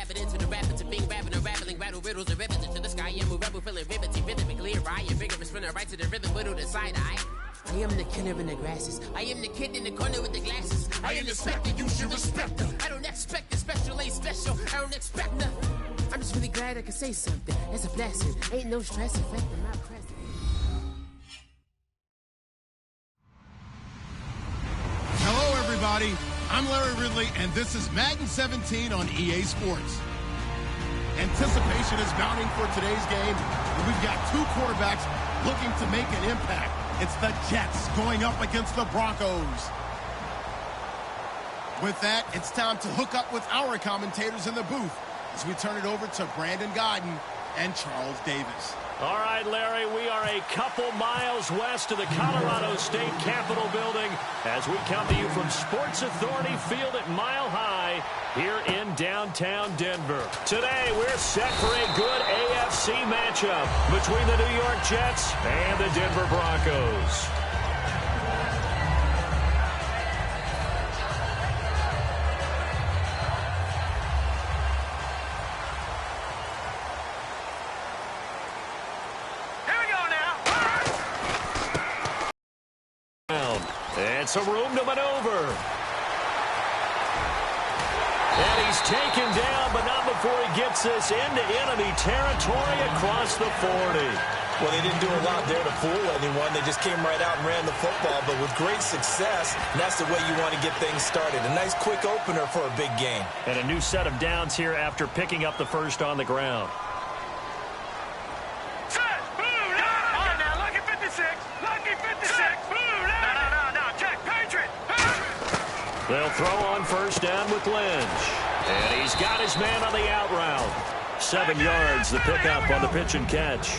rapid into the rapids of being rapping and rattling, rattle riddles and rivets into the sky. I'm a rebel feeling riveting, rhythmically right. Your vigorous spinner right to the rhythm, but to the side eye. I am the killer in the grasses. I am the kid in the corner with the glasses. I am the specter, you should respect them. I don't expect the special, ain't special. I don't expect nothing. I'm just really glad I can say something. It's a blessing. Ain't no stress affecting my presence. Hello, everybody. I'm Larry Ridley, and this is Madden 17 on EA Sports. Anticipation is mounting for today's game, and we've got two quarterbacks looking to make an impact. It's the Jets going up against the Broncos. With that, it's time to hook up with our commentators in the booth as we turn it over to Brandon Godden and Charles Davis. All right, Larry, we are a couple miles west of the Colorado State Capitol building as we come to you from Sports Authority Field at Mile High here in downtown Denver. Today, we're set for a good AFC matchup between the New York Jets and the Denver Broncos. And some room to maneuver. And he's taken down, but not before he gets this into enemy territory across the 40. Well, they didn't do a lot there to fool anyone. They just came right out and ran the football, but with great success, and that's the way you want to get things started. A nice quick opener for a big game. And a new set of downs here after picking up the first on the ground. They'll throw on first down with Lynch. And he's got his man on the out route. 7 yards, the pickup on the pitch and catch.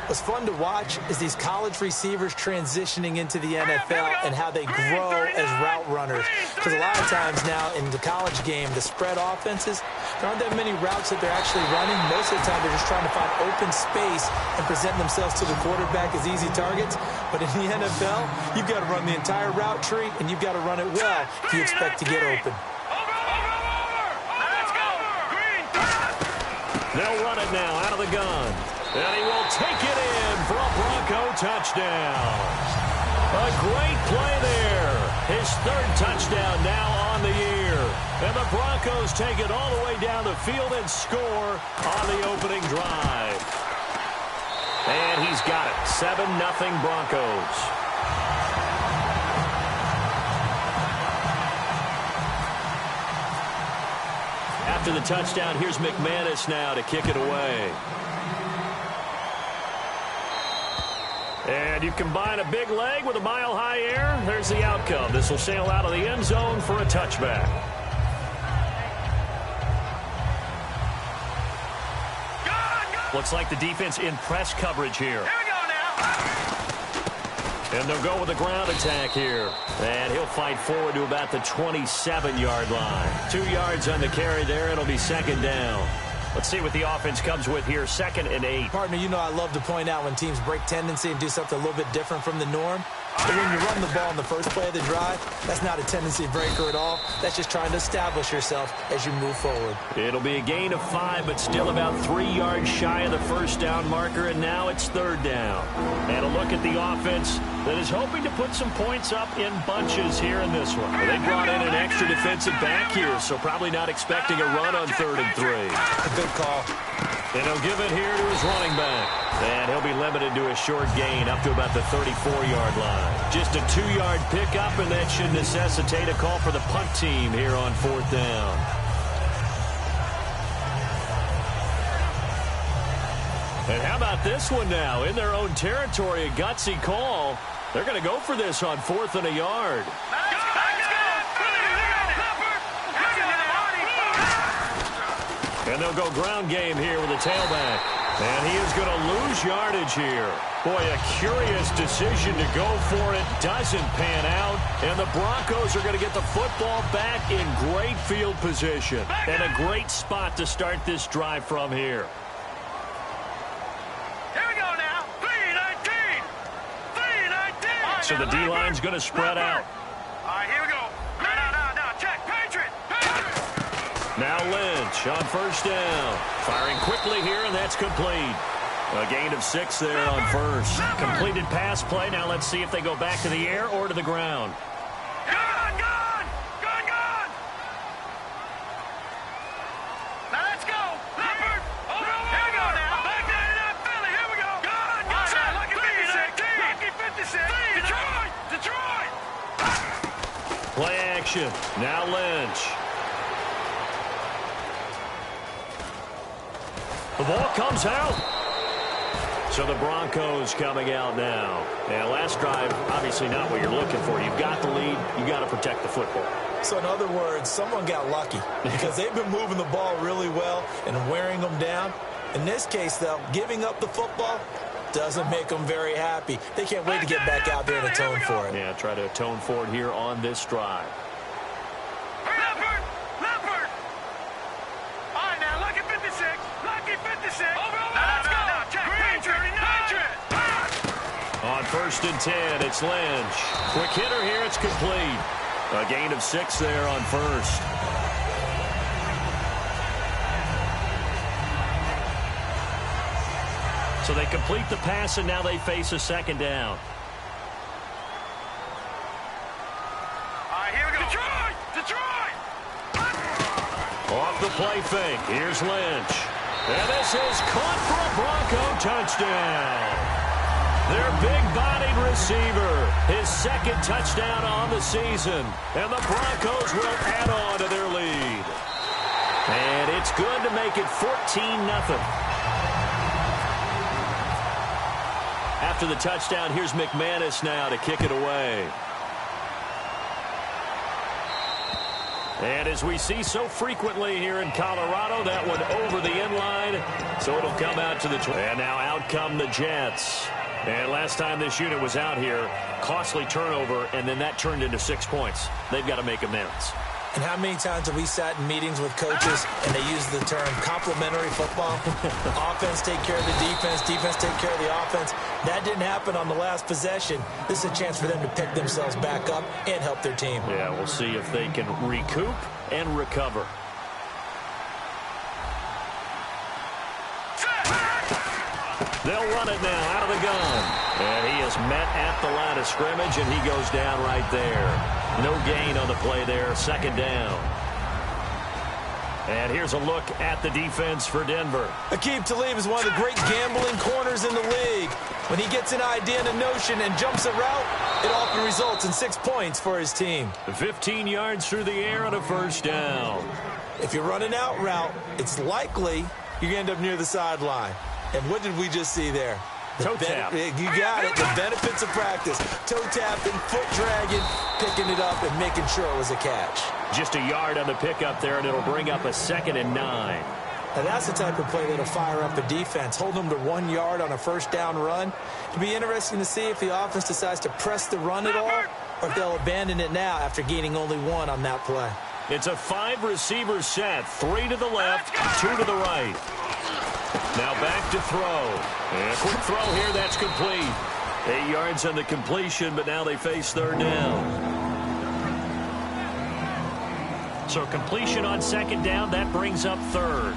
What's fun to watch is these college receivers transitioning into the NFL and how they grow as route runners. Because a lot of times now in the college game, the spread offenses, there aren't that many routes that they're actually running. Most of the time, they're just trying to find open space and present themselves to the quarterback as easy targets. But in the NFL, you've got to run the entire route tree, and you've got to run it well if you expect to get open. They'll run it now out of the gun. And he will take it in for a Bronco touchdown. A great play there. His third touchdown now on the year. And the Broncos take it all the way down the field and score on the opening drive. And he's got it. 7-0 Broncos. After the touchdown, here's McManus now to kick it away. And you combine a big leg with a mile-high air, there's the outcome. This will sail out of the end zone for a touchback. Looks like the defense in press coverage here. Here we go now. And they'll go with a ground attack here. And he'll fight forward to about the 27-yard line. 2 yards on the carry there. It'll be second down. Let's see what the offense comes with here. 2nd and 8. Partner, you know I love to point out when teams break tendency and do something a little bit different from the norm. But when you run the ball in the first play of the drive, that's not a tendency breaker at all. That's just trying to establish yourself as you move forward. It'll be a gain of 5, but still about 3 yards shy of the first down marker, and now it's third down. And a look at the offense that is hoping to put some points up in bunches here in this one. Well, they brought in an extra defensive back here, so probably not expecting a run on 3rd and 3. A good call. And he'll give it here to his running back. And he'll be limited to a short gain up to about the 34-yard line. Just a 2-yard pickup, and that should necessitate a call for the punt team here on 4th down. And how about this one now? In their own territory, a gutsy call. They're going to go for this on 4th and a yard. And they'll go ground game here with a tailback. And he is going to lose yardage here. Boy, a curious decision to go for it. Doesn't pan out. And the Broncos are going to get the football back in great field position. And a great spot to start this drive from here. Here we go now. 3-19. 3-19. So the D-line's going to spread out. All right, here we go. No. Check. Patriot. Now Lynch on first down. Firing quickly here, and that's complete. A gain of 6 there on first. Completed pass play. Now let's see if they go back to the air or to the ground. Gone! Now let's go! Leopard! Here we go now! Back there to that Philly! Here we go! Gone! Lucky 56! Lucky 56! Detroit! Play action. Now Lynch. The ball comes out. So the Broncos coming out now. And last drive, obviously not what you're looking for. You've got the lead. You got to protect the football. So in other words, someone got lucky because they've been moving the ball really well and wearing them down. In this case, though, giving up the football doesn't make them very happy. They can't wait to get back out there and atone for it. Yeah, try to atone for it here on this drive. Leopard! All right, now, lucky 56. Lucky 56. Now let's go! Green 39. On first and 10, it's Lynch. Quick hitter here, it's complete. A gain of 6 there on first. So they complete the pass, and now they face a second down. All right, here we go. Detroit! Off the play fake, here's Lynch. And this is caught for a Bronco touchdown. Their big-bodied receiver, his second touchdown on the season. And the Broncos will add on to their lead. And it's good to make it 14-0. After the touchdown, here's McManus now to kick it away. And as we see so frequently here in Colorado, that one over the end line. So it'll come out to the 20. And now out come the Jets. And last time this unit was out here, costly turnover, and then that turned into 6 points. They've got to make amends. And how many times have we sat in meetings with coaches and they use the term complementary football? Offense take care of the defense, defense take care of the offense. That didn't happen on the last possession. This is a chance for them to pick themselves back up and help their team. Yeah, we'll see if they can recoup and recover. They'll run it now out of the gun. And he is met at the line of scrimmage, and he goes down right there. No gain on the play there, second down. And here's a look at the defense for Denver. Aqib Talib is one of the great gambling corners in the league. When he gets an idea and a notion and jumps a route, it often results in 6 points for his team. 15 yards through the air and a first down. If you run an out route, it's likely you're going to end up near the sideline. And what did we just see there? Toe tap. You got it. The benefits of practice. Toe tapping, foot dragging, picking it up, and making sure it was a catch. Just a yard on the pickup there, and it'll bring up a 2nd and 9. Now that's the type of play that'll fire up a defense. Hold them to 1 yard on a first down run. It'll be interesting to see if the offense decides to press the run at all, or if they'll abandon it now after gaining only 1 on that play. It's a 5-receiver set. 3 to the left, 2 to the right. Now back to throw. And a quick throw here, that's complete. 8 yards on the completion, but now they face third down. So completion on second down, that brings up third.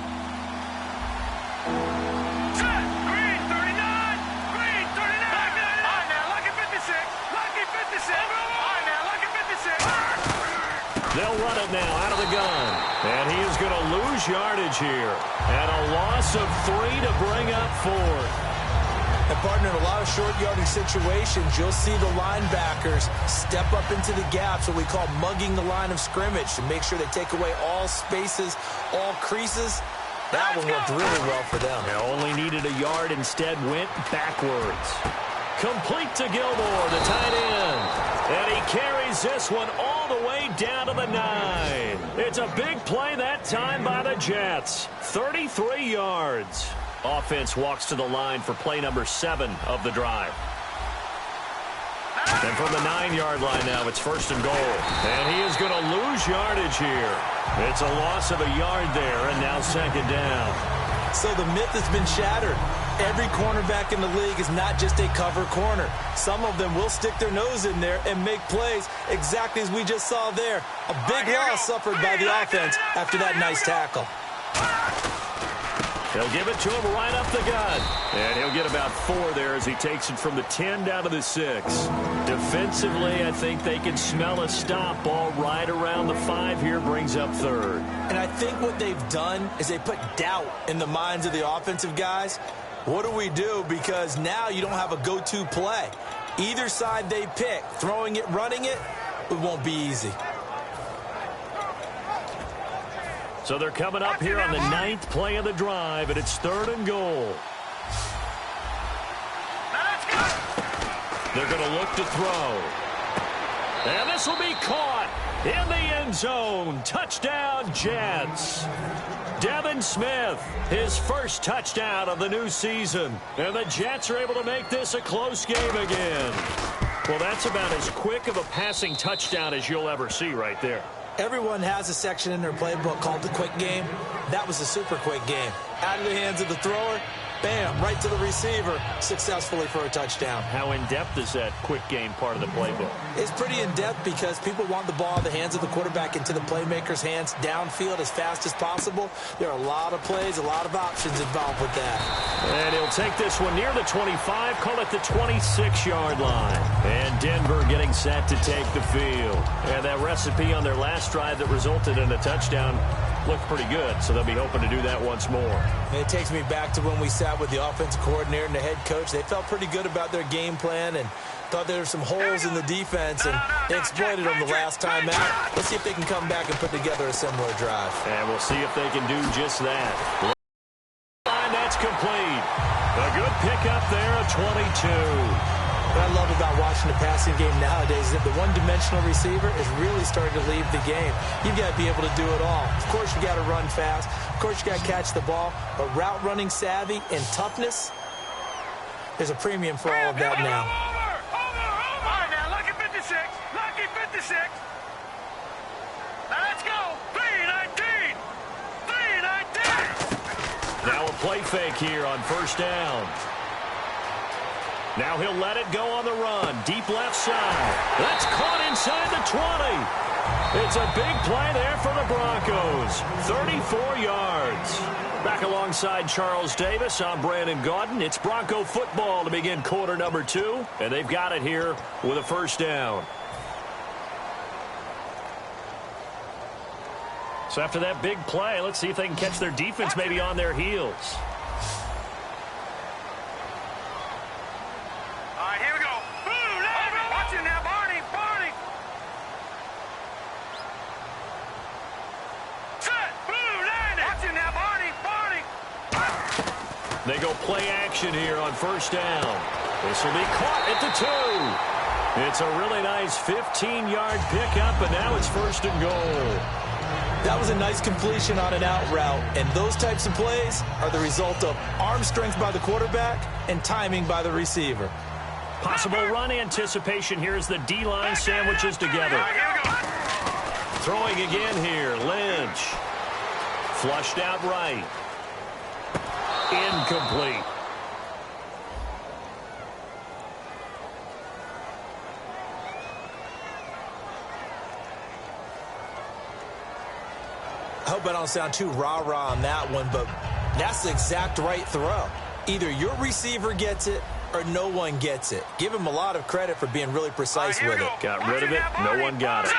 Set! Green 39! Green 39! All right, now, lucky 56! Lucky 56! All right, now, lucky 56! They'll run it now out of the gun. And he is going to lose yardage here. And a loss of 3 to bring up fourth. And, partner, in a lot of short yardage situations, you'll see the linebackers step up into the gaps, what we call mugging the line of scrimmage, to make sure they take away all spaces, all creases. That one worked really well for them. They only needed a yard, instead went backwards. Complete to Gilmore, the tight end. And he carries this one all the way down to the 9. It's a big play that time by the Jets. 33 yards. Offense walks to the line for play number 7 of the drive. And from the 9-yard line now, it's first and goal. And he is going to lose yardage here. It's a loss of a yard there, and now second down. So the myth has been shattered. Every cornerback in the league is not just a cover corner. Some of them will stick their nose in there and make plays exactly as we just saw there. A big loss suffered by the offense after that nice tackle. They'll give it to him right up the gut. And he'll get about 4 there as he takes it from the 10 down to the 6. Defensively, I think they can smell a stop. Ball right around the 5 here, brings up 3rd. And I think what they've done is they put doubt in the minds of the offensive guys. What do we do? Because now you don't have a go-to play. Either side they pick, throwing it, running it, it won't be easy. So they're coming up here on the 9th play of the drive, and it's 3rd and goal. They're going to look to throw. And this will be caught in the end zone. Touchdown, Jets. Devin Smith, his first touchdown of the new season. And the Jets are able to make this a close game again. Well, that's about as quick of a passing touchdown as you'll ever see right there. Everyone has a section in their playbook called the quick game. That was a super quick game. Out of the hands of the thrower, bam, right to the receiver, successfully for a touchdown. How in-depth is that quick game part of the playbook? It's pretty in-depth because people want the ball in the hands of the quarterback into the playmaker's hands downfield as fast as possible. There are a lot of plays, a lot of options involved with that. And he'll take this one near the 25, call it the 26-yard line. And Denver getting set to take the field. And that recipe on their last drive that resulted in a touchdown looked pretty good, so they'll be hoping to do that once more. And it takes me back to when we sat with the offensive coordinator and the head coach. They felt pretty good about their game plan and thought there were some holes in the defense, and they exploited them the last time out. Let's see if they can come back and put together a similar drive. And we'll see if they can do just that. Line that's complete. A good pickup there, a 22. What I love about watching the passing game nowadays is that the one-dimensional receiver is really starting to leave the game. You've got to be able to do it all. Of course, you got to run fast. Of course, you got to catch the ball. But route running savvy and toughness, there's a premium for all of that now. Over! All right, now, lucky 56. Lucky 56. Now, let's go. 3-19. 3-19. Now a play fake here on first down. Now he'll let it go on the run. Deep left side. That's caught inside the 20. It's a big play there for the Broncos. 34 yards. Back alongside Charles Davis, I'm Brandon Gaudin. It's Bronco football to begin quarter number 2. And they've got it here with a first down. So after that big play, let's see if they can catch their defense maybe on their heels. They go play action here on first down. This will be caught at the 2. It's a really nice 15-yard pickup, and now it's first and goal. That was a nice completion on an out route, and those types of plays are the result of arm strength by the quarterback and timing by the receiver. Possible run anticipation here as the D-line sandwiches together. Throwing again here, Lynch. Flushed out right. Incomplete. I hope I don't sound too rah-rah on that one, but that's the exact right throw. Either your receiver gets it or no one gets it. Give him a lot of credit for being really precise with it. Got rid of it. No one got it.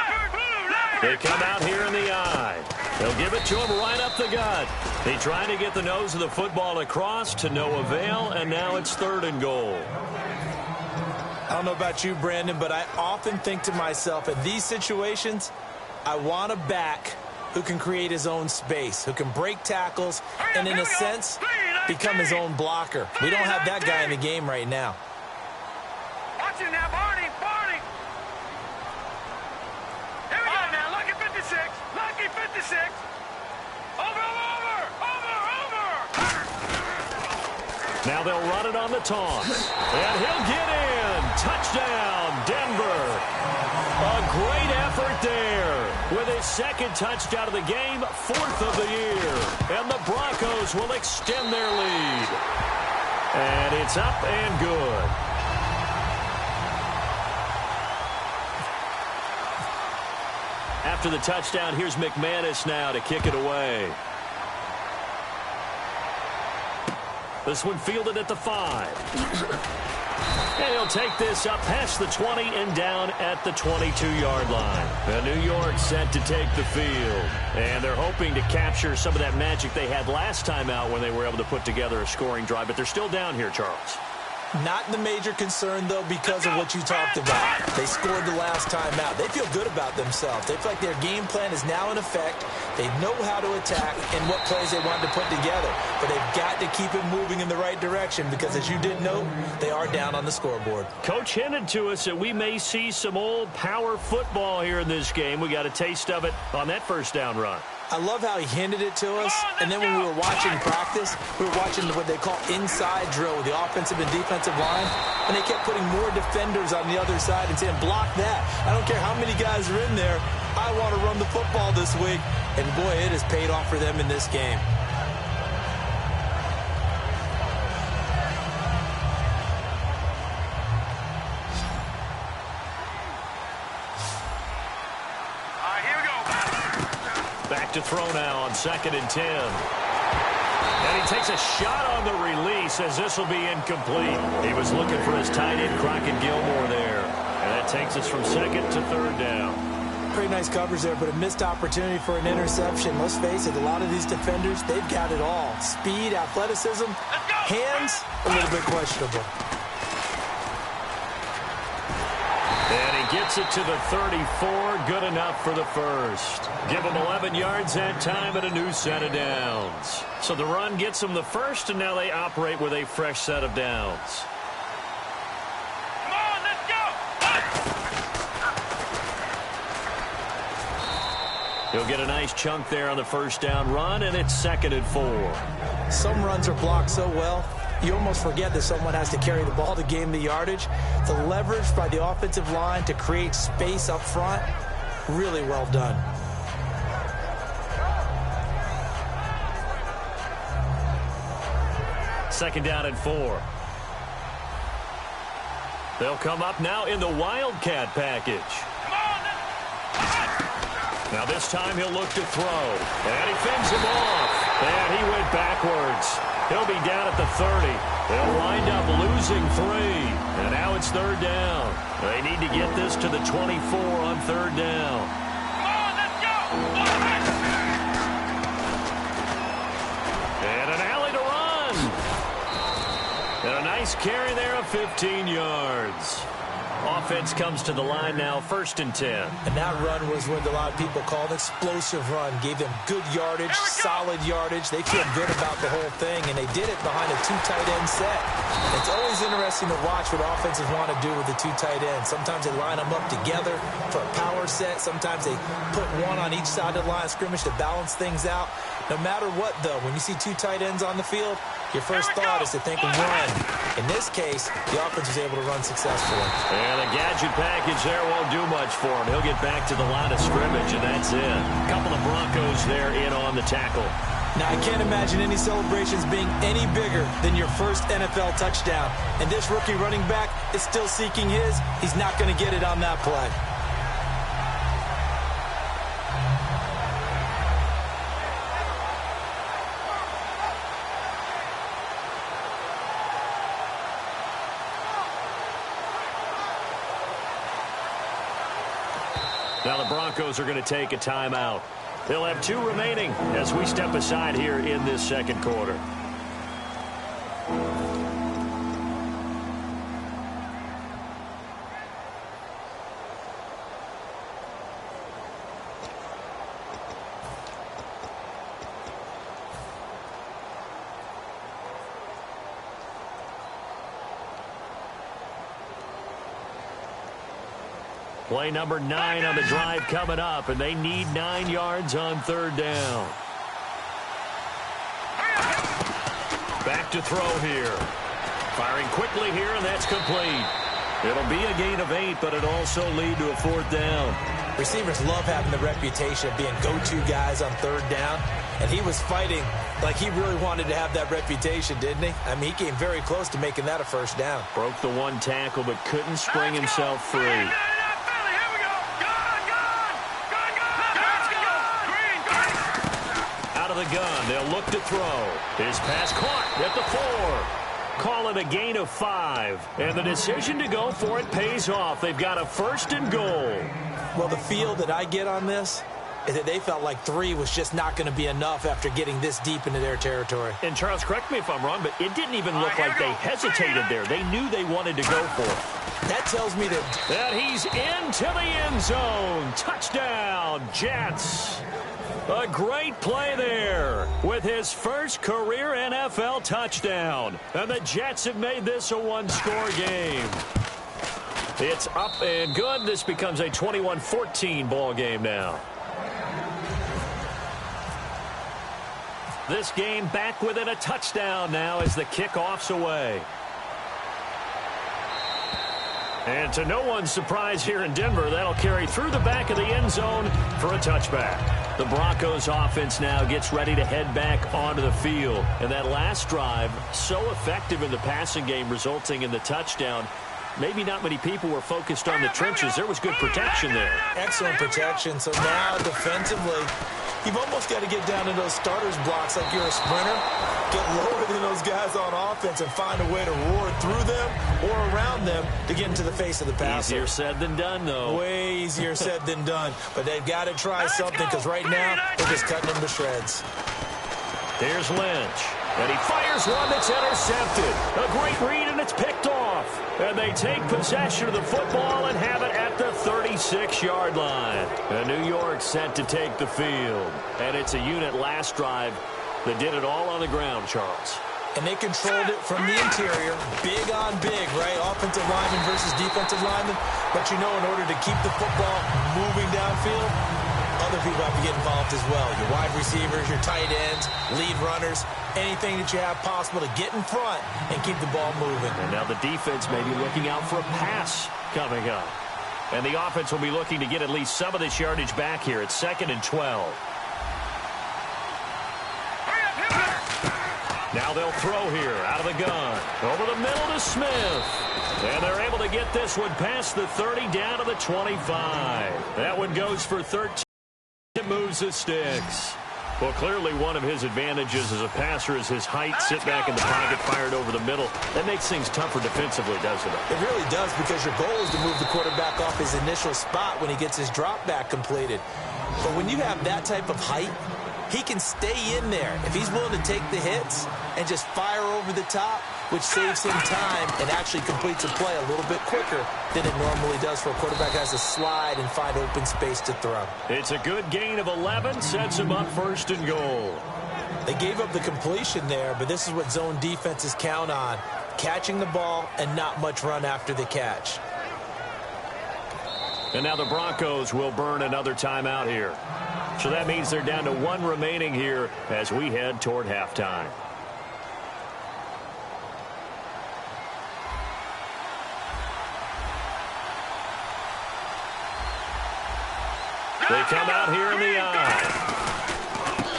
They come out here in the eye. They'll give it to him right up the gut. They trying to get the nose of the football across to no avail, and now it's third and goal. I don't know about you, Brandon, but I often think to myself, in these situations, I want a back who can create his own space, who can break tackles, and in a sense, become his own blocker. We don't have that guy in the game right now. Watch it now, Barney. Here we go now. Lucky 56. Lucky 56. Over. Now they'll run it on the toss. And he'll get in. Touchdown, Denver. A great effort there. With his second touchdown of the game, 4th of the year. And the Broncos will extend their lead. And it's up and good. After the touchdown, here's McManus now to kick it away. This one fielded at the 5. And he'll take this up past the 20 and down at the 22-yard line. The New York set to take the field. And they're hoping to capture some of that magic they had last time out when they were able to put together a scoring drive. But they're still down here, Charles. Not the major concern, though, because of what you talked about. They scored the last time out. They feel good about themselves. They feel like their game plan is now in effect. They know how to attack and what plays they want to put together. But they've got to keep it moving in the right direction because, as you did note, they are down on the scoreboard. Coach hinted to us that we may see some old power football here in this game. We got a taste of it on that first down run. I love how he hinted it to us, and then when we were watching practice, we were watching what they call inside drill with the offensive and defensive line, and they kept putting more defenders on the other side and saying, block that. I don't care how many guys are in there. I want to run the football this week, and boy, it has paid off for them in this game. Back to throw now on 2nd and 10. And he takes a shot on the release as this will be incomplete. He was looking for his tight end, Crockett Gilmore, there. And that takes us from 2nd to 3rd down. Pretty nice coverage there, but a missed opportunity for an interception. Let's face it, a lot of these defenders, they've got it all. Speed, athleticism, hands, a little bit questionable. And he gets it to the 34, good enough for the first. Give him 11 yards that time and a new set of downs. So the run gets them the first, and now they operate with a fresh set of downs. Come on, let's go! He'll get a nice chunk there on the first down run, and it's 2nd and 4. Some runs are blocked so well, you almost forget that someone has to carry the ball to gain the yardage. The leverage by the offensive line to create space up front, really well done. Second down and 4. They'll come up now in the Wildcat package. Now this time he'll look to throw. And he fends him off. And he went backwards. He'll be down at the 30. They'll wind up losing 3. And now it's 3rd down. They need to get this to the 24 on 3rd down. Come on, let's go! And an alley to run. And a nice carry there of 15 yards. Offense comes to the line now, 1st and 10. And that run was what a lot of people call an explosive run. Gave them good yardage, solid yardage. They feel good about the whole thing, and they did it behind a 2 tight end set. It's always interesting to watch what offenses want to do with the 2 tight ends. Sometimes they line them up together for a power set. Sometimes they put one on each side of the line of scrimmage to balance things out. No matter what, though, when you see 2 tight ends on the field, your first thought is to think of run. In this case, the offense was able to run successfully. And the gadget package there won't do much for him. He'll get back to the line of scrimmage, and that's it. A couple of Broncos there in on the tackle. Now, I can't imagine any celebrations being any bigger than your first NFL touchdown. And this rookie running back is still seeking his. He's not going to get it on that play. Now the Broncos are going to take a timeout. They'll have 2 remaining as we step aside here in this second quarter. Play number 9 on the drive coming up, and they need 9 yards on 3rd down. Back to throw here. Firing quickly here, and that's complete. It'll be a gain of 8, but it'll also lead to a 4th down. Receivers love having the reputation of being go-to guys on 3rd down. And he was fighting like he really wanted to have that reputation, didn't he? I mean, he came very close to making that a first down. Broke the one tackle, but couldn't spring himself free. Out of the gun, they'll look to throw. His pass caught at the 4. Call it a gain of 5. And the decision to go for it pays off. They've got a 1st and goal. Well, the feel that I get on this is that they felt like 3 was just not going to be enough after getting this deep into their territory. And, Charles, correct me if I'm wrong, but it didn't even look like they hesitated there. They knew they wanted to go for it. That tells me that he's into the end zone. Touchdown, Jets. A great play there with his first career NFL touchdown. And the Jets have made this a one-score game. It's up and good. This becomes a 21-14 ball game now. This game back within a touchdown now as the kickoff's away. And to no one's surprise here in Denver, that'll carry through the back of the end zone for a touchback. The Broncos offense now gets ready to head back onto the field. And that last drive, so effective in the passing game, resulting in the touchdown. Maybe not many people were focused on the trenches. There was good protection there. Excellent protection. So now defensively, you've almost got to get down to those starters blocks like you're a sprinter. Get lower than those guys on offense and find a way to roar through them or around them to get into the face of the passer. Easier said than done, though. Way easier said than done. But they've got to try something because right now they're just cutting them to shreds. Here's Lynch. And he fires one that's intercepted. A great read, and it's picked off. And they take possession of the football and have it at the 36-yard line. And New York set to take the field. And it's a unit last drive that did it all on the ground, Charles. And they controlled it from the interior, big on big, right? Offensive lineman versus defensive lineman. But you know, in order to keep the football moving downfield, other people have to get involved as well. Your wide receivers, your tight ends, lead runners, anything that you have possible to get in front and keep the ball moving. And now the defense may be looking out for a pass coming up. And the offense will be looking to get at least some of this yardage back here. It's 2nd and 12. Now they'll throw here out of the gun. Over the middle to Smith. And they're able to get this one past the 30 down to the 25. That one goes for 13. It moves the sticks. Well, clearly one of his advantages as a passer is his height. Sit back in the pocket, fired over the middle. That makes things tougher defensively, doesn't it? It really does, because your goal is to move the quarterback off his initial spot when he gets his drop back completed. But when you have that type of height, he can stay in there if he's willing to take the hits and just fire over the top, which saves him time and actually completes a play a little bit quicker than it normally does for a quarterback that has to slide and find open space to throw. It's a good gain of 11, sets him up 1st and goal. They gave up the completion there, but this is what zone defenses count on, catching the ball and not much run after the catch. And now the Broncos will burn another timeout here. So that means they're down to 1 remaining here as we head toward halftime. They come out here in the eye.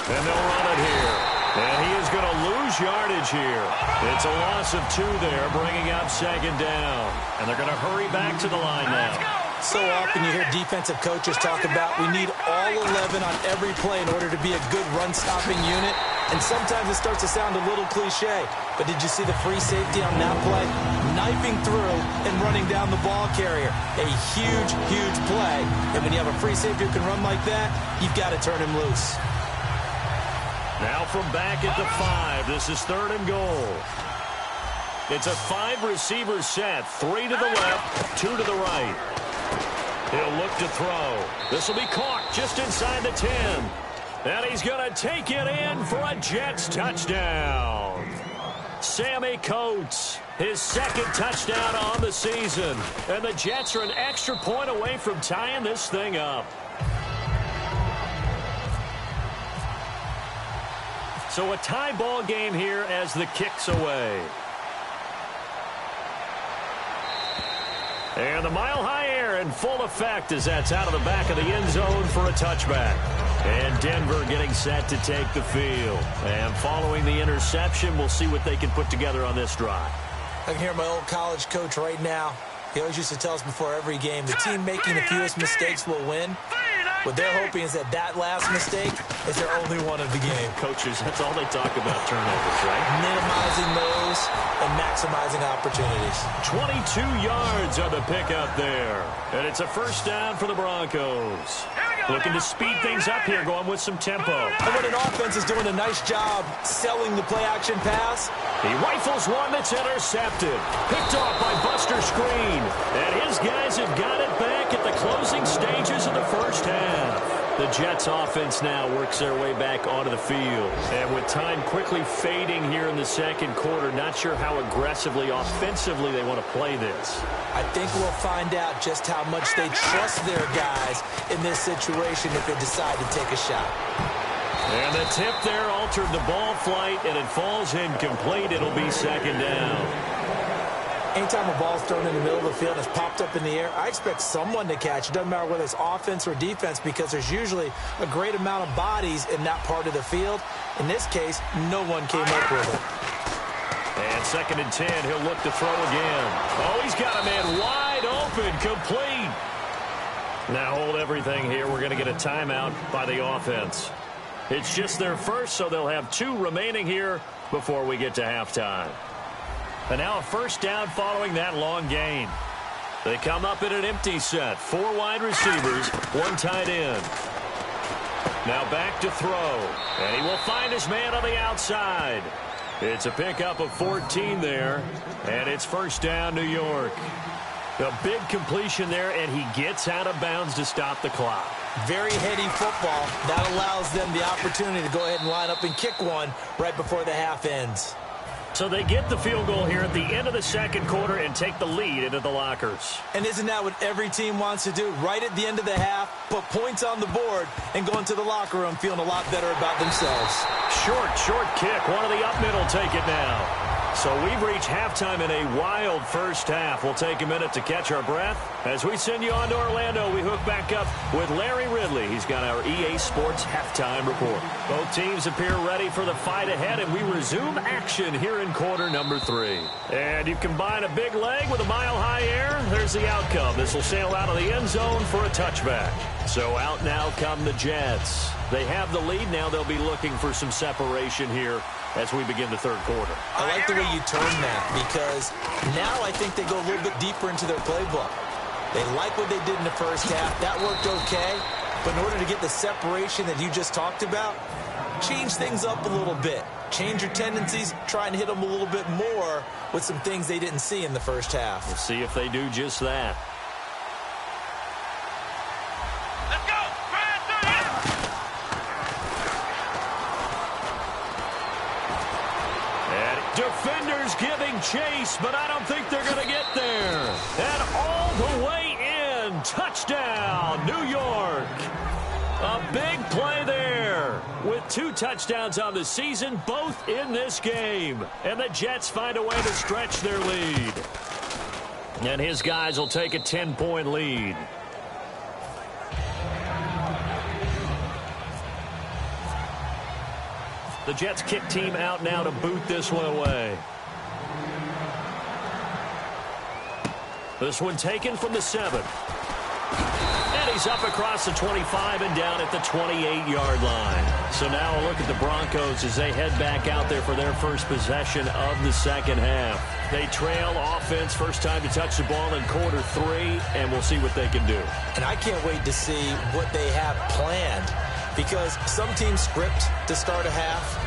And they'll run it here. And he is going to lose yardage here. It's a loss of 2 there, bringing up 2nd down. And they're going to hurry back to the line now. So often you hear defensive coaches talk about we need all 11 on every play in order to be a good run-stopping unit. And sometimes it starts to sound a little cliche. But did you see the free safety on that play? Knifing through and running down the ball carrier. A huge, huge play. And when you have a free safety who can run like that, you've got to turn him loose. Now from back at the 5, this is 3rd and goal. It's a 5-receiver set. 3 to the left, 2 to the right. He'll look to throw. This will be caught just inside the 10. And he's going to take it in for a Jets touchdown. Sammy Coates, his 2nd touchdown on the season. And the Jets are an extra point away from tying this thing up. So a tie ball game here as the kick's away. And the mile-high air in full effect as that's out of the back of the end zone for a touchback. And Denver getting set to take the field. And following the interception, we'll see what they can put together on this drive. I can hear my old college coach right now. He always used to tell us before every game, the team making the fewest mistakes will win. What they're hoping is that last mistake is their only one of the game. Coaches, that's all they talk about, turnovers, right? Minimizing those and maximizing opportunities. 22 yards on the pickup there. And it's a first down for the Broncos. Looking to speed things up here, going with some tempo. And when an offense is doing a nice job selling the play-action pass, he rifles one that's intercepted. Picked off by Buster Screen. And his guys have got it back at the closing stages of the first half. The Jets offense now works their way back onto the field. And with time quickly fading here in the second quarter, not sure how aggressively, offensively they want to play this. I think we'll find out just how much they trust their guys in this situation if they decide to take a shot. And the tip there altered the ball flight, and it falls incomplete. It'll be second down. Anytime a ball's thrown in the middle of the field and it's popped up in the air, I expect someone to catch. It doesn't matter whether it's offense or defense because there's usually a great amount of bodies in that part of the field. In this case, no one came up with it. And 2nd and 10, he'll look to throw again. Oh, he's got a man wide open, complete. Now hold everything here. We're going to get a timeout by the offense. It's just their first, so they'll have 2 remaining here before we get to halftime. And now a first down following that long gain. They come up in an empty set. 4 wide receivers, 1 tight end. Now back to throw. And he will find his man on the outside. It's a pickup of 14 there. And it's first down, New York. A big completion there, and he gets out of bounds to stop the clock. Very heady football. That allows them the opportunity to go ahead and line up and kick one right before the half ends. So they get the field goal here at the end of the second quarter and take the lead into the lockers. And isn't that what every team wants to do? Right at the end of the half, put points on the board and go into the locker room feeling a lot better about themselves. Short kick. One of the up middle take it now. So we've reached halftime in a wild first half. We'll take a minute to catch our breath. As we send you on to Orlando, we hook back up with Larry Ridley. He's got our EA Sports halftime report. Both teams appear ready for the fight ahead, and we resume action here in quarter number 3. And you combine a big leg with a mile-high air, there's the outcome. This will sail out of the end zone for a touchback. So out now come the Jets. They have the lead. Now they'll be looking for some separation here as we begin the third quarter. I like the way you turn that because now I think they go a little bit deeper into their playbook. They like what they did in the first half. That worked okay. But in order to get the separation that you just talked about, change things up a little bit. Change your tendencies, try and hit them a little bit more with some things they didn't see in the first half. We'll see if they do just that. Let's go! And defenders giving chase, but I don't think they're going to get there. And all the way in. Touchdown, New York. A big play there with 2 touchdowns on the season, both in this game. And the Jets find a way to stretch their lead. And his guys will take a 10-point lead. The Jets kick team out now to boot this one away. This one taken from the 7. And he's up across the 25 and down at the 28-yard line. So now a look at the Broncos as they head back out there for their first possession of the second half. They trail offense, first time to touch the ball in quarter 3, and we'll see what they can do. And I can't wait to see what they have planned because some teams script to start a half.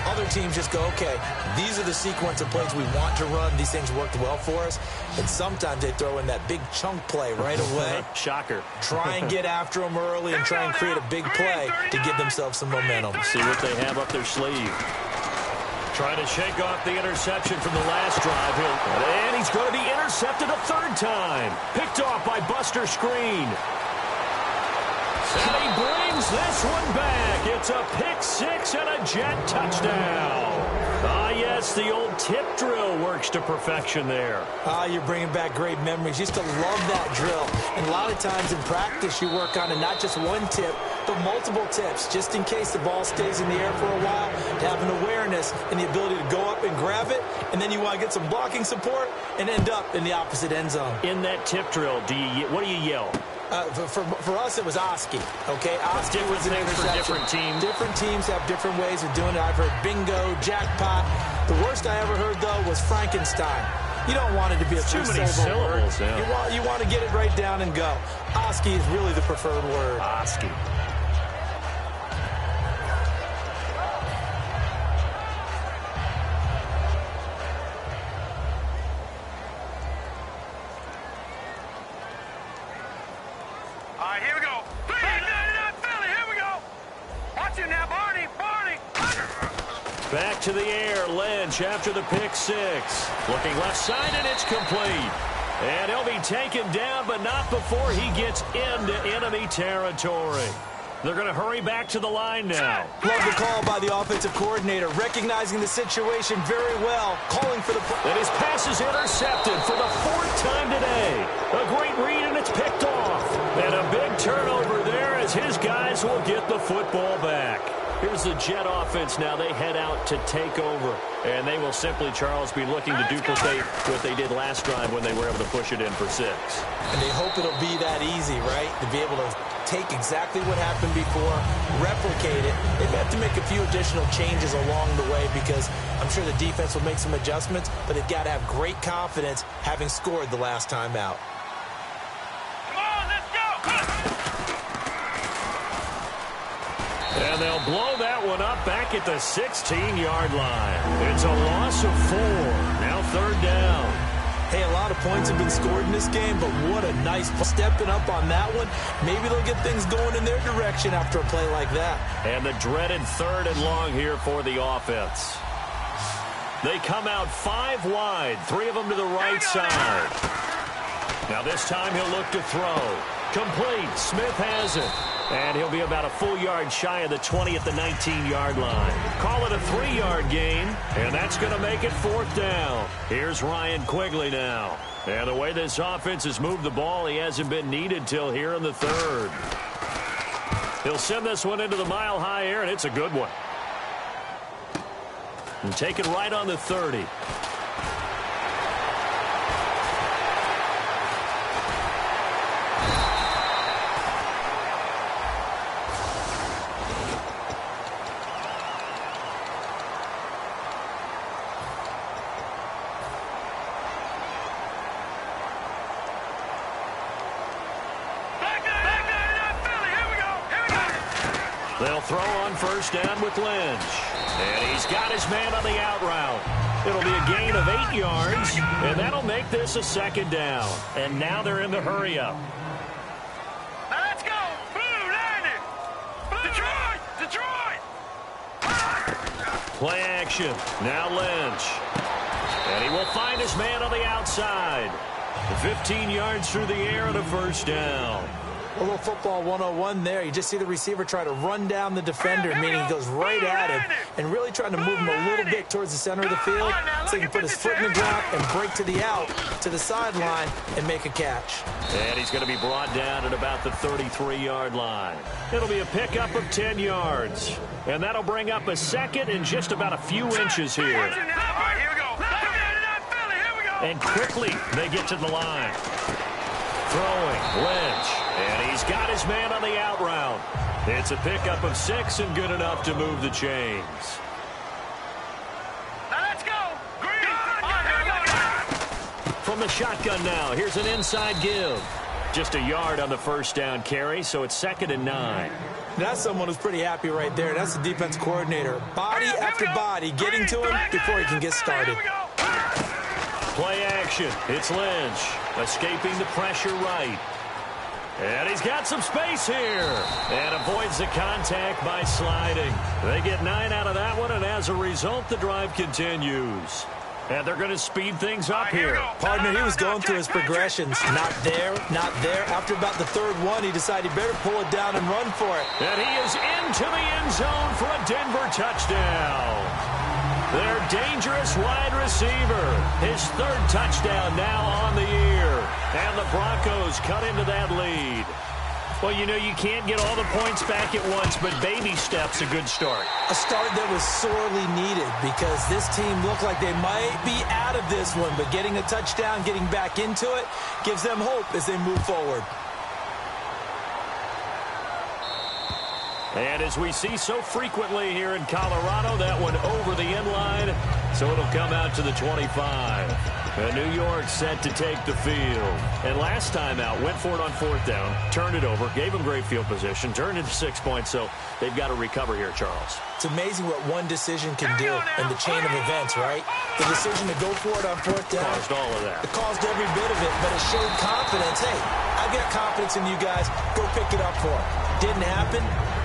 Other teams just go, okay, these are the sequence of plays we want to run. These things worked well for us. And sometimes they throw in that big chunk play right away. Shocker. Try and get after them early and try and create a big play to give themselves some momentum. See what they have up their sleeve. Trying to shake off the interception from the last drive. And he's going to be intercepted a 3rd time. Picked off by Buster Screen. And he brings this one back. It's a pick 6 and a Jet touchdown. Ah, yes, Plus, the old tip drill works to perfection there. You're bringing back great memories. Used to love that drill. And a lot of times in practice, you work on it, not just one tip, but multiple tips, just in case the ball stays in the air for a while, to have an awareness and the ability to go up and grab it, and then you want to get some blocking support and end up in the opposite end zone. In that tip drill, what do you yell? For us, it was Oski. Okay, Oski was an interception. For different teams. Different teams have different ways of doing it. I've heard bingo, jackpot. The worst I ever heard, though, was Frankenstein. You don't want it to be a too many syllables. Yeah. You want to get it right down and go. Oski is really the preferred word. Oski. Here we go. Here we go. Watch it now, Barney. Back to the air. Lynch after the pick six. Looking left side, and it's complete. And he'll be taken down, but not before he gets into enemy territory. They're going to hurry back to the line now. Love the call by the offensive coordinator, recognizing the situation very well, calling for the play. And his pass is intercepted for the fourth time today. A great read, and it's picked off. And a big turnover there as his guys will get the football back. Here's the Jet offense now. They head out to take over. And they will simply, Charles, be looking to duplicate what they did last drive when they were able to push it in for 6. And they hope it'll be that easy, right? To be able to take exactly what happened before, replicate it. They may have to make a few additional changes along the way because I'm sure the defense will make some adjustments, but they've got to have great confidence having scored the last time out. Come on, let's go. And they'll blow that one up back at the 16-yard line. It's a loss of 4. Now 3rd down. Hey, a lot of points have been scored in this game, but what a nice stepping up on that one. Maybe they'll get things going in their direction after a play like that. And the dreaded 3rd and long here for the offense. They come out 5 wide, 3 of them to the right side. Now this time he'll look to throw. Complete. Smith has it. And he'll be about a full yard shy of the 20 at the 19-yard line. Call it a 3-yard gain, and that's going to make it 4th down. Here's Ryan Quigley now. And the way this offense has moved the ball, he hasn't been needed till here in the 3rd. He'll send this one into the mile-high air, and it's a good one. And take it right on the 30. They'll throw on 1st down with Lynch. And he's got his man on the out route. It'll be a gain of 8 yards, and that'll make this a 2nd down. And now they're in the hurry-up. Now let's go. Blue, land it. Detroit. Play action. Now Lynch. And he will find his man on the outside. 15 yards through the air and a 1st down. A little football 101 there. You just see the receiver try to run down the defender, meaning he goes right at him and really trying to move him a little bit towards the center of the field so he can put his foot in the ground and break to the out, to the sideline, and make a catch. And he's going to be brought down at about the 33-yard line. It'll be a pickup of 10 yards. And that'll bring up a 2nd and just about a few inches here. Here we go. And quickly they get to the line. Throwing, Lynch. And he's got his man on the out route. It's a pickup of 6 and good enough to move the chains. Now let's go. Green. From the shotgun now, here's an inside give. Just a yard on the 1st down carry, so it's 2nd and 9. That's someone who's pretty happy right there. That's the defense coordinator. Body after body, getting to him before he can get started. Play action. It's Lynch. Escaping the pressure right. And he's got some space here. And avoids the contact by sliding. They get 9 out of that one, and as a result, the drive continues. And they're going to speed things up here. Partner, he was going through his progressions. Not there, not there. After about the 3rd one, he decided he better pull it down and run for it. And he is into the end zone for a Denver touchdown. Their dangerous wide receiver. His third touchdown now on the year. And the Broncos cut into that lead. Well, you know, you can't get all the points back at once, but baby steps a good start. A start that was sorely needed because this team looked like they might be out of this one, but getting a touchdown, getting back into it, gives them hope as they move forward. And as we see so frequently here in Colorado, that one over the end line, so it'll come out to the 25. And New York set to take the field. And last time out, went for it on fourth down, turned it over, gave them great field position, turned it to 6 points, so they've got to recover here, Charles. It's amazing what one decision can do in the chain of events, right? The decision to go for it on fourth down. Caused all of that. It caused every bit of it, but it showed confidence. Hey, I've got confidence in you guys. Go pick it up for it. Didn't happen.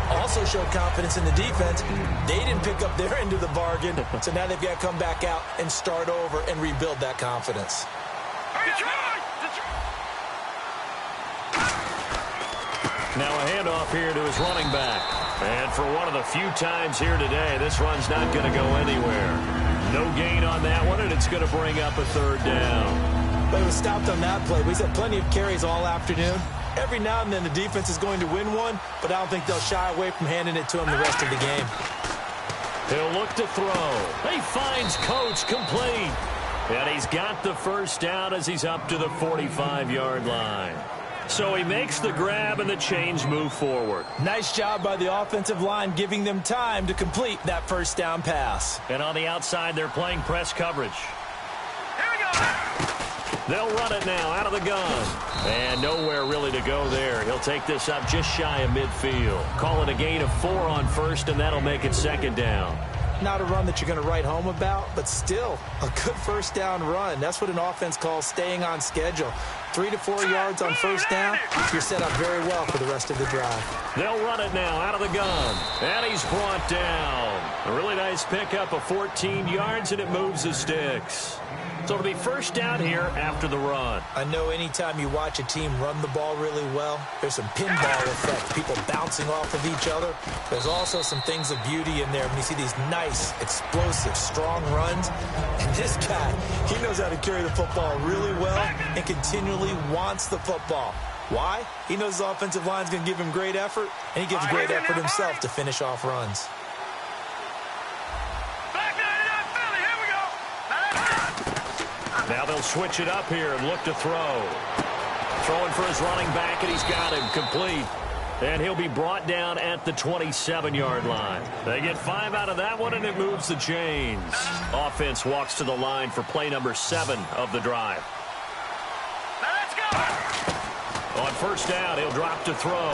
Also showed confidence in the defense. They didn't pick up their end of the bargain, so now they've got to come back out and start over and rebuild that confidence. Now a handoff here to his running back. And for one of the few times here today, this run's not going to go anywhere. No gain on that one, and it's going to bring up a third down. But it was stopped on that play. We've had plenty of carries all afternoon. Every now and then the defense is going to win one, but I don't think they'll shy away from handing it to him the rest of the game. He'll look to throw. He finds Coach complete. And he's got the first down as he's up to the 45-yard line. So he makes the grab and the chains move forward. Nice job by the offensive line giving them time to complete that first down pass. And on the outside, they're playing press coverage. Here we go. They'll run it now out of the gun. And nowhere really to go there. He'll take this up just shy of midfield. Call it a gain of 4 on first, and that'll make it second down. Not a run that you're going to write home about, but still a good first down run. That's what an offense calls staying on schedule. 3 to 4 yards on first down, you're set up very well for the rest of the drive. They'll run it now out of the gun. And he's brought down. A really nice pickup of 14 yards, and it moves the sticks. So it'll be first down here after the run. I know anytime you watch a team run the ball really well, there's some pinball effect, people bouncing off of each other. There's also some things of beauty in there when you see these nice, explosive, strong runs. And this guy, he knows how to carry the football really well and continually wants the football. Why? He knows the offensive line's going to give him great effort, and he gives great effort himself to finish off runs. Now they'll switch it up here and look to throw. Throwing for his running back, and he's got him complete. And he'll be brought down at the 27-yard line. They get 5 out of that one, and it moves the chains. Offense walks to the line for play number 7 of the drive. Now let's go. On first down, he'll drop to throw.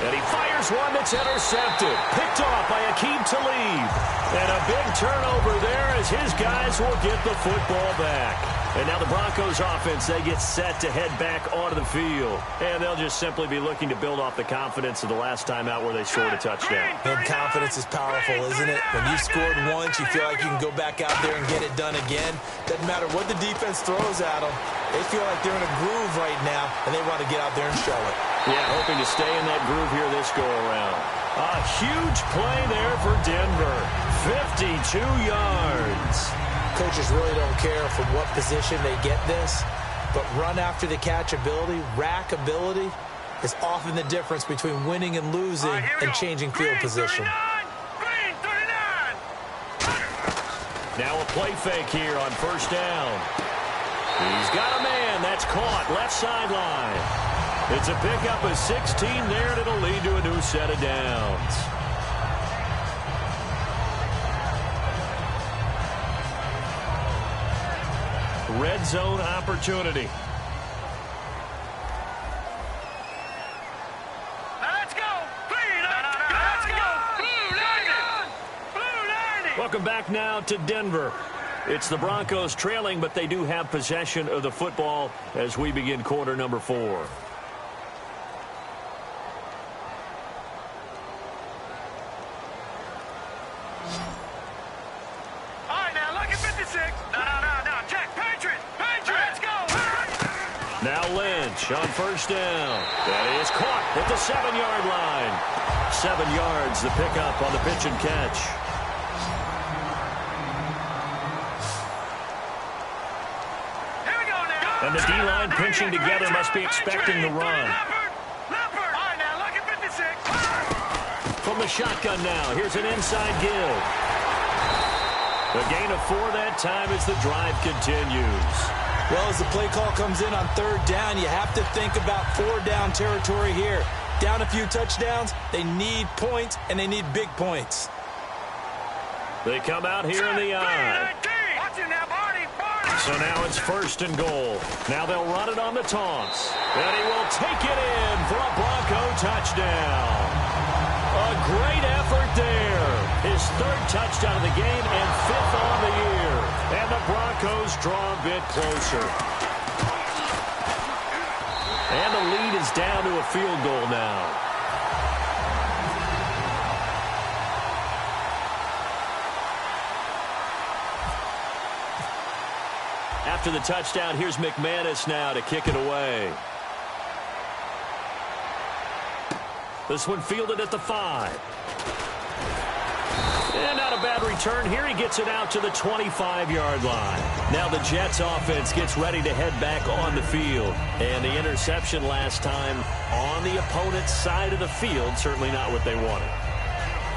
And he fires one that's intercepted. Picked off by Aqib Talib. And a big turnover there as his guys will get the football back. And now the Broncos offense, they get set to head back onto the field. And they'll just simply be looking to build off the confidence of the last time out where they scored a touchdown. And confidence is powerful, isn't it? When you've scored once, you feel like you can go back out there and get it done again. Doesn't matter what the defense throws at them. They feel like they're in a groove right now, and they want to get out there and show it. Yeah, hoping to stay in that groove here this go-around. A huge play there for Denver. 52 yards. Coaches really don't care from what position they get this, but run after the catch ability, rack ability, is often the difference between winning and losing and changing field position. Green 39. Now a play fake here on first down. He's got a man that's caught left sideline. It's a pickup of 16 there, and it'll lead to a new set of downs. Red zone opportunity. Let's go. Let's go. Blue Lightning. Welcome back now to Denver. It's the Broncos trailing, but they do have possession of the football as we begin quarter number 4. All right, now look at 56. No. Check. Patriots. Let's go. Now Lynch on first down. That is caught at the 7-yard line. 7 yards, the pickup on the pitch and catch. And the D-line pinching together must be expecting the run. From the shotgun now, here's an inside give. A gain of 4 that time as the drive continues. Well, as the play call comes in on 3rd down, you have to think about 4-down territory here. Down a few touchdowns, they need points, and they need big points. They come out here in the eye. So now it's 1st and goal. Now they'll run it on the toss. And he will take it in for a Bronco touchdown. A great effort there. His 3rd touchdown of the game and 5th on the year. And the Broncos draw a bit closer. And the lead is down to a field goal now. After the touchdown, here's McManus now to kick it away. This one fielded at the 5. And not a bad return here. He gets it out to the 25-yard line. Now the Jets offense gets ready to head back on the field. And the interception last time on the opponent's side of the field, certainly not what they wanted.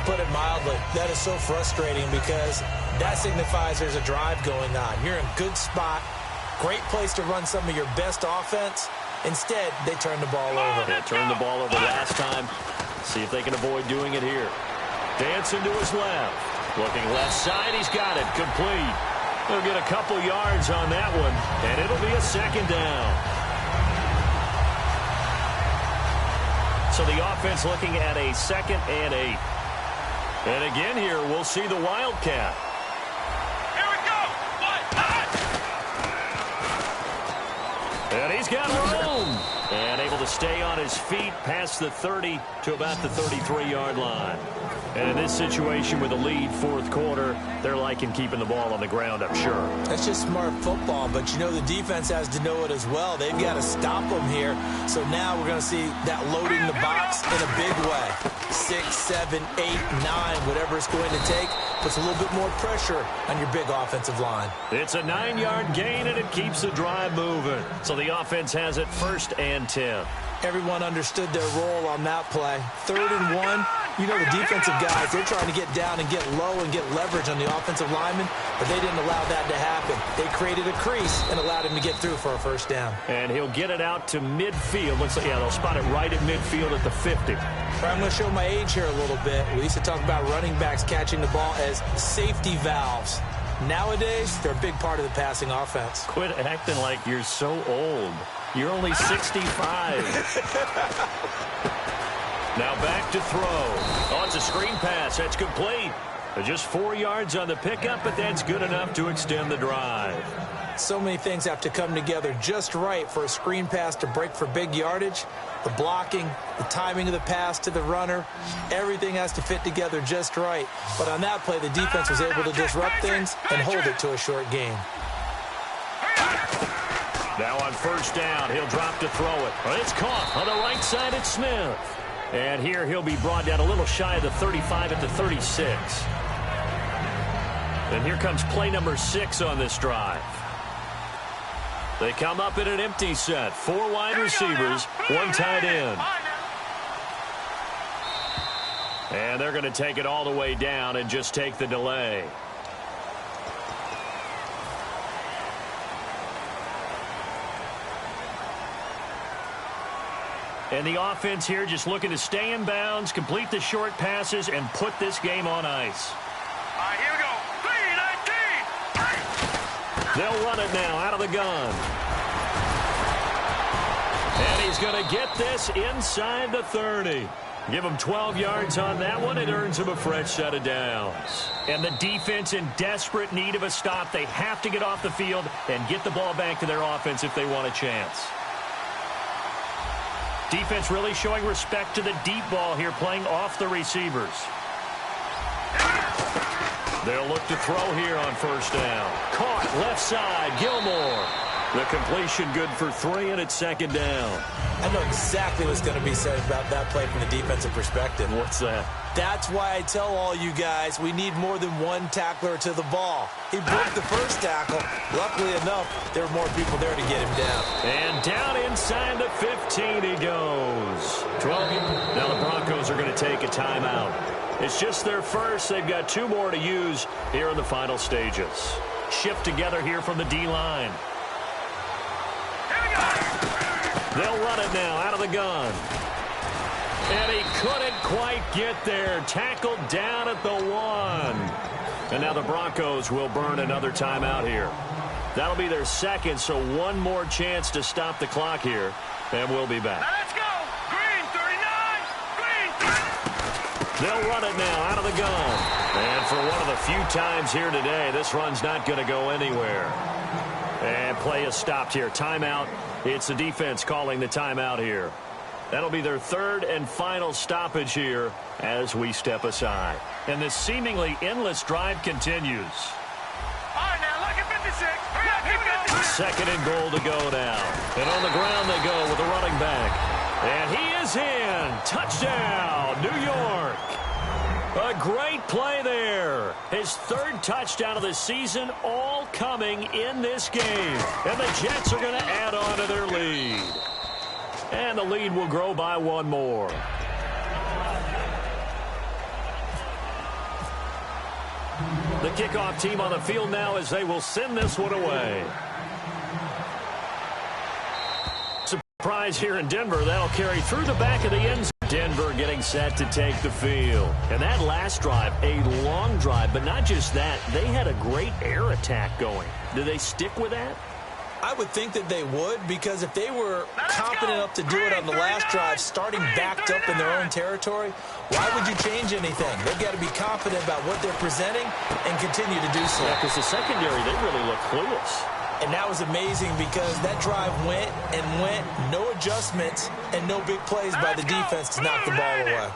Put it mildly, that is so frustrating because that signifies there's a drive going on. You're in a good spot, great place to run some of your best offense. Instead, they turn the ball over. They turned the ball over last time. See if they can avoid doing it here. Dancing to his left. Looking left side, he's got it. Complete. He'll get a couple yards on that one, and it'll be a 2nd down. So the offense looking at a 2nd and 8. And again here, we'll see the Wildcat. Here we go. And he's got room. And able to stay on his feet past the 30 to about the 33-yard line. And in this situation with a lead 4th quarter, they're liking keeping the ball on the ground, I'm sure. That's just smart football, but you know the defense has to know it as well. They've got to stop them here. So now we're going to see that loading the box in a big way. 6, 7, 8, 9, whatever it's going to take, puts a little bit more pressure on your big offensive line. It's a 9-yard gain, and it keeps the drive moving. So the offense has it 1st and 10. Everyone understood their role on that play. 3rd and 1. You know the defensive guys, they're trying to get down and get low and get leverage on the offensive lineman, but they didn't allow that to happen. They created a crease and allowed him to get through for a 1st down. And he'll get it out to midfield. Looks like, yeah, they'll spot it right at midfield at the 50. I'm going to show my age here a little bit. We used to talk about running backs catching the ball as safety valves. Nowadays, they're a big part of the passing offense. Quit acting like you're so old. You're only 65. Now back to throw. Oh, it's a screen pass. That's complete. Just 4 yards on the pickup, but that's good enough to extend the drive. So many things have to come together just right for a screen pass to break for big yardage. The blocking, the timing of the pass to the runner, everything has to fit together just right. But on that play, the defense was able to disrupt things and hold it to a short gain. Now on 1st down, he'll drop to throw it. Well, it's caught on the right side at Smith. And here he'll be brought down a little shy of the 35 at the 36. And here comes play number 6 on this drive. They come up in an empty set. 4 wide receivers, 1 tight end. And they're going to take it all the way down and just take the delay. And the offense here just looking to stay in bounds, complete the short passes, and put this game on ice. All right, here we go. 3-19. They'll run it now out of the gun. And he's going to get this inside the 30. Give him 12 yards on that one. It earns him a fresh set of downs. And the defense in desperate need of a stop. They have to get off the field and get the ball back to their offense if they want a chance. Defense really showing respect to the deep ball here, playing off the receivers. They'll look to throw here on 1st down. Caught left side, Gilmore. The completion good for 3, and it's second down. I know exactly what's going to be said about that play from the defensive perspective. What's that? That's why I tell all you guys we need more than one tackler to the ball. He broke the first tackle. Luckily enough, there were more people there to get him down. And down inside the 15 he goes. 12. Now the Broncos are going to take a timeout. It's just their first. They've got 2 more to use here in the final stages. Shift together here from the D-line. They'll run it now out of the gun. And he couldn't quite get there. Tackled down at the 1. And now the Broncos will burn another timeout here. That'll be their second, so one more chance to stop the clock here. And we'll be back. Now let's go. Green 39. Green 30. They'll run it now out of the gun. And for one of the few times here today, this run's not going to go anywhere. And play is stopped here. Timeout. It's the defense calling the timeout here. That'll be their third and final stoppage here as we step aside. And this seemingly endless drive continues. All right, now look at 56. Hurry up, here we go. Second and goal to go now. And on the ground they go with the running back. And he is in. Touchdown, New York. A great play there. His third touchdown of the season, all coming in this game. And the Jets are going to add on to their lead. And the lead will grow by 1 more. The kickoff team on the field now as they will send this one away. Surprise here in Denver. That'll carry through the back of the end zone. Denver getting set to take the field. And that last drive, a long drive, but not just that. They had a great air attack going. Do they stick with that? I would think that they would, because if they were confident enough to do it on the last drive, starting backed up in their own territory, why would you change anything? They've got to be confident about what they're presenting and continue to do so. Yeah, because the secondary, they really look clueless. And that was amazing because that drive went and went, no adjustments, and no big plays by the defense to knock the ball away.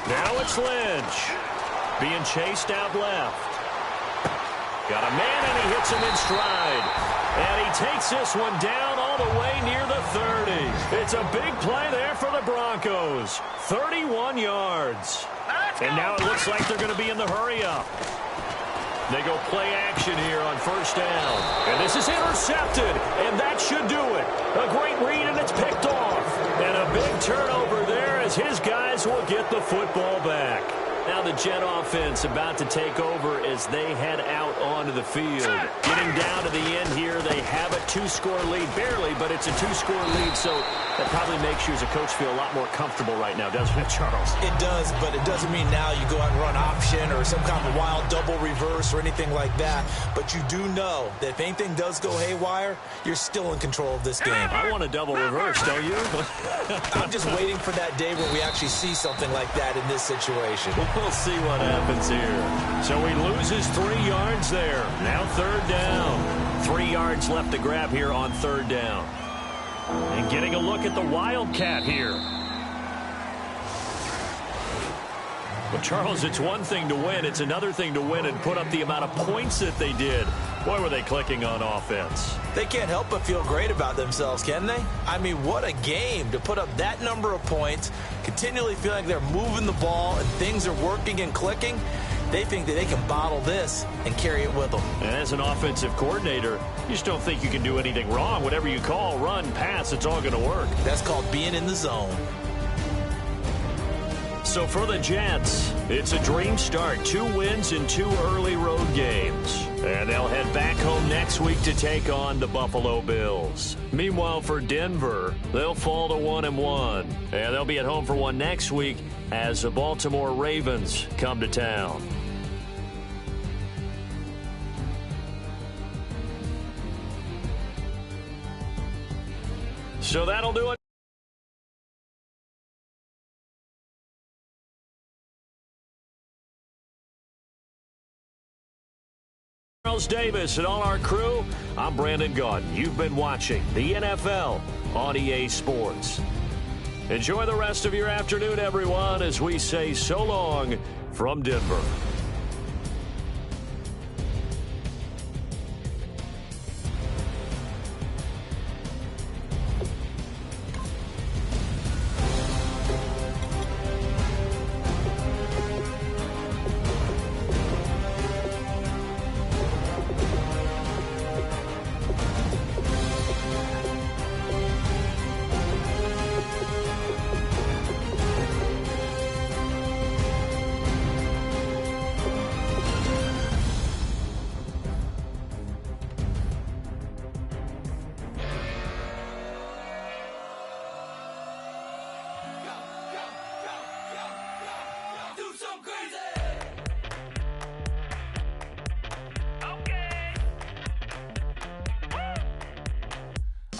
Now it's Lynch. Being chased out left. Got a man, and he hits him in stride. And he takes this one down all the way near the 30. It's a big play there for the Broncos. 31 yards. And now it looks like they're going to be in the hurry-up. They go play action here on first down. And this is intercepted, and that should do it. A great read, and it's picked off. And a big turnover there as his guys will get the football back. Now the Jet offense about to take over as they head out onto the field. Getting down to the end here, they have a 2-score lead. Barely, but it's a 2-score lead, so that probably makes you as a coach feel a lot more comfortable right now, doesn't it, Charles? It does, but it doesn't mean now you go out and run option or some kind of wild double reverse or anything like that. But you do know that if anything does go haywire, you're still in control of this game. I want a double reverse, don't you? I'm just waiting for that day where we actually see something like that in this situation. We'll see what happens here. So he loses 3 yards there. Now third down. 3 yards left to grab here on third down. And getting a look at the Wildcat here. Well, Charles, it's one thing to win. It's another thing to win and put up the amount of points that they did. Boy, were they clicking on offense. They can't help but feel great about themselves, can they? I mean, what a game to put up that number of points, continually feeling like they're moving the ball and things are working and clicking. They think that they can bottle this and carry it with them. And as an offensive coordinator, you just don't think you can do anything wrong. Whatever you call, run, pass, it's all going to work. That's called being in the zone. So for the Jets, it's a dream start. 2 wins in 2 early road games. And they'll head back home next week to take on the Buffalo Bills. Meanwhile, for Denver, they'll fall to 1-1. And they'll be at home for one next week as the Baltimore Ravens come to town. So that'll do it. Charles Davis and all our crew, I'm Brandon Gaudin. You've been watching the NFL on EA Sports. Enjoy the rest of your afternoon, everyone, as we say so long from Denver.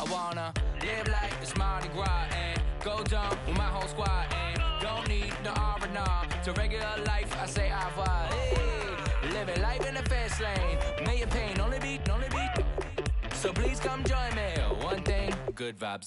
I wanna live like it's Mardi Gras and go dumb with my whole squad and don't need no R&R. To regular life, I say au revoir. Hey, living life in the fast lane. May your pain only be. So please come join me. One thing, good vibes.